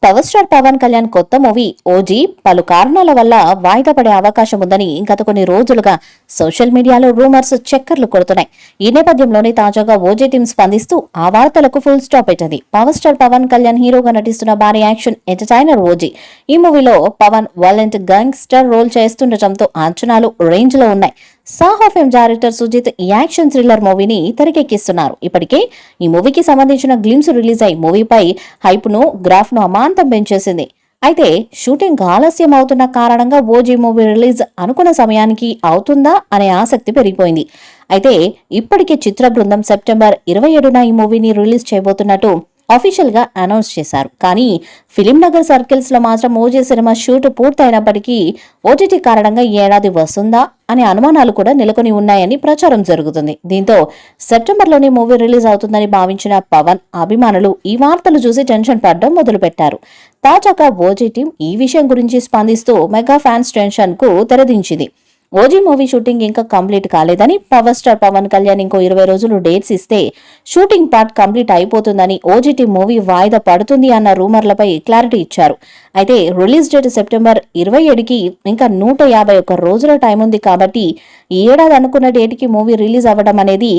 Power star Pawan Kalyan కొత్త movie OG పలు కారణాల వల్ల వాయిదా పడే అవకాశం ఉందని గత కొన్ని రోజులుగా సోషల్ మీడియాలో రూమర్స్ చక్కర్లు కొడుతున్నాయి. ఈ నేపథ్యంలోనే తాజాగా ఓజీ టీం స్పందిస్తూ ఆ వార్తలకు ఫుల్ స్టాప్ పెట్టింది. పవర్ స్టార్ పవన్ కళ్యాణ్ హీరోగా నటిస్తున్న భారీ యాక్షన్ ఎంటర్టైనర్ ఓజీ. ఈ మూవీలో పవన్ వైలెంట్ గ్యాంగ్స్టర్ రోల్ చేస్తుండటంతో అంచనాలు రేంజ్ లో ఉన్నాయి. సాహో ఫిల్మ్ డైరెక్టర్ సుజిత్ ఈ యాక్షన్ థ్రిల్లర్ మూవీని తెరకెక్కిస్తున్నారు. ఇప్పటికే ఈ మూవీకి సంబంధించిన గ్లిమ్స్ రిలీజ్ అయి మూవీపై హైప్ ను గ్రాఫ్ ను అమాంతం పెంచేసింది. అయితే షూటింగ్ ఆలస్యం అవుతున్న కారణంగా ఓజీ మూవీ రిలీజ్ అనుకున్న సమయానికి అవుతుందా అనే ఆసక్తి పెరిగిపోయింది. అయితే ఇప్పటికే చిత్ర బృందం సెప్టెంబర్ 27న ఈ మూవీని రిలీజ్ చేయబోతున్నట్టు అఫీషియల్ గా అనౌన్స్ చేశారు. కానీ ఫిలిం నగర్ సర్కిల్స్ లో మాత్రం ఓజీ సినిమా షూట్ పూర్తయినప్పటికీ ఓటీటీ కారణంగా ఈ ఏడాది వస్తుందా అనే అనుమానాలు కూడా నెలకొని ఉన్నాయని ప్రచారం జరుగుతుంది. దీంతో సెప్టెంబర్లోనే మూవీ రిలీజ్ అవుతుందని భావించిన పవన్ అభిమానులు ఈ వార్తలు చూసి టెన్షన్ పడడం మొదలుపెట్టారు. తాజాగా ఓజీ టీం ఈ విషయం గురించి స్పందిస్తూ మెగా ఫ్యాన్స్ టెన్షన్ కు తెరదించింది. ఓజీ మూవీ షూటింగ్ ఇంకా కంప్లీట్ కాలేదని, పవర్ స్టార్ పవన్ కళ్యాణ్ ఇంకో 20 రోజులు డేట్స్ ఇస్తే షూటింగ్ పార్ట్ కంప్లీట్ అయిపోతుందని, ఓజీటీ మూవీ వాయిదా పడుతుంది అన్న రూమర్లపై క్లారిటీ ఇచ్చారు. అయితే రిలీజ్ డేట్ సెప్టెంబర్ 27కి ఇంకా 151 రోజుల టైం ఉంది కాబట్టి ఈ ఏడాది అనుకున్న డేట్కి మూవీ రిలీజ్ అవ్వడం అనేది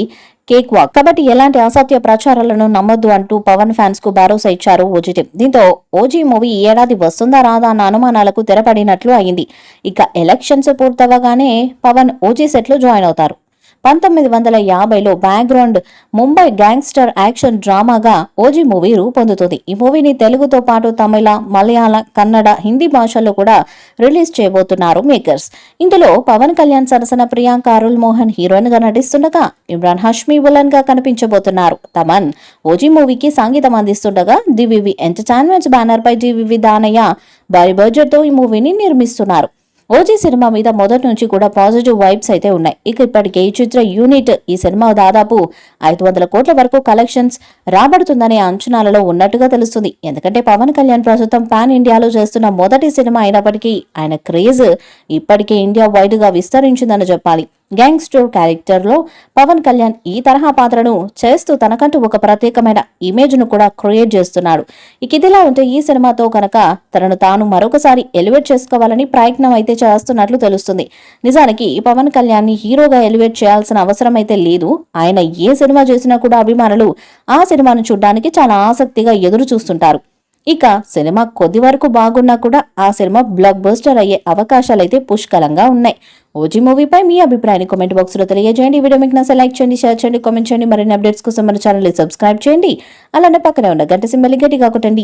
కేక్ వాక్. కాబట్టి ఎలాంటి అసత్య ప్రచారాలను నమ్మొద్దు అంటూ పవన్ ఫ్యాన్స్ కు భరోసా ఇచ్చారు ఓజీ టీం. దీంతో ఓజీ మూవీ ఈ ఏడాది వస్తుందా రాదా అన్న అనుమానాలకు తెరపడినట్లు అయింది. ఇక ఎలక్షన్స్ పూర్తవగానే పవన్ ఓజీ సెట్ లో జాయిన్ అవుతారు. 1950లో బ్యాక్గ్రౌండ్ ముంబై గ్యాంగ్స్టర్ యాక్షన్ డ్రామాగా ఓజీ మూవీ రూపొందుతుంది. ఈ మూవీని తెలుగుతో పాటు తమిళ, మలయాళ, కన్నడ, హిందీ భాషల్లో కూడా రిలీజ్ చేయబోతున్నారు మేకర్స్. ఇందులో పవన్ కళ్యాణ్ సరసన ప్రియాంక అరుల్ మోహన్ హీరోయిన్ గా నటిస్తుండగా, ఇమ్రాన్ హష్మీ విలన్ గా కనిపించబోతున్నారు. తమన్ ఓజీ మూవీకి సంగీతం అందిస్తుండగా, డివివి ఎంటర్టైన్మెంట్స్ బ్యానర్ పై డివివి దానయ్య భారీ బడ్జెట్ తో ఈ మూవీని నిర్మిస్తున్నారు. ఓజీ సినిమా మీద మొదటి నుంచి కూడా పాజిటివ్ వైబ్స్ అయితే ఉన్నాయి. ఇక ఇప్పటికే ఈ చిత్ర యూనిట్ ఈ సినిమా దాదాపు 500 కోట్ల వరకు కలెక్షన్స్ రాబడుతుందనే అంచనాలలో ఉన్నట్టుగా తెలుస్తుంది. ఎందుకంటే పవన్ కళ్యాణ్ ప్రస్తుతం పాన్ ఇండియాలో చేస్తున్న మొదటి సినిమా అయినప్పటికీ ఆయన క్రేజ్ ఇప్పటికే ఇండియా వైడ్ గా విస్తరించిందని చెప్పాలి. గ్యాంగ్స్టర్ క్యారెక్టర్ లో పవన్ కళ్యాణ్ ఈ తరహా పాత్రను చేస్తూ తనకంటూ ఒక ప్రత్యేకమైన ఇమేజ్ ను కూడా క్రియేట్ చేస్తున్నాడు. ఇక ఇదిలా ఉంటే ఈ సినిమాతో కనుక తనను తాను మరొకసారి ఎలివేట్ చేసుకోవాలని ప్రయత్నం అయితే చేస్తున్నట్లు తెలుస్తుంది. నిజానికి పవన్ కళ్యాణ్ ని హీరోగా ఎలివేట్ చేయాల్సిన అవసరం అయితే లేదు. ఆయన ఏ సినిమా చేసినా కూడా అభిమానులు ఆ సినిమాను చూడడానికి చాలా ఆసక్తిగా ఎదురు చూస్తుంటారు. ఇక సినిమా కొద్ది వరకు బాగున్నా కూడా ఆ సినిమా బ్లాక్ బస్టర్ అయ్యే అవకాశాలైతే పుష్కలంగా ఉన్నాయి. ఓజీ మూవీపై మీ అభిప్రాయాన్ని కామెంట్ బాక్స్ లో తెలియజేయండి. ఈ వీడియో మీకు నచ్చితే లైక్ చేయండి, షేర్ చేయండి, కామెంట్ చేయండి. మరిన్ని అప్డేట్స్ కోసం మన ఛానల్ ని సబ్స్క్రైబ్ చేయండి. అలానే పక్కనే ఉన్న గంట సింబల్ గట్టిగా కొట్టండి.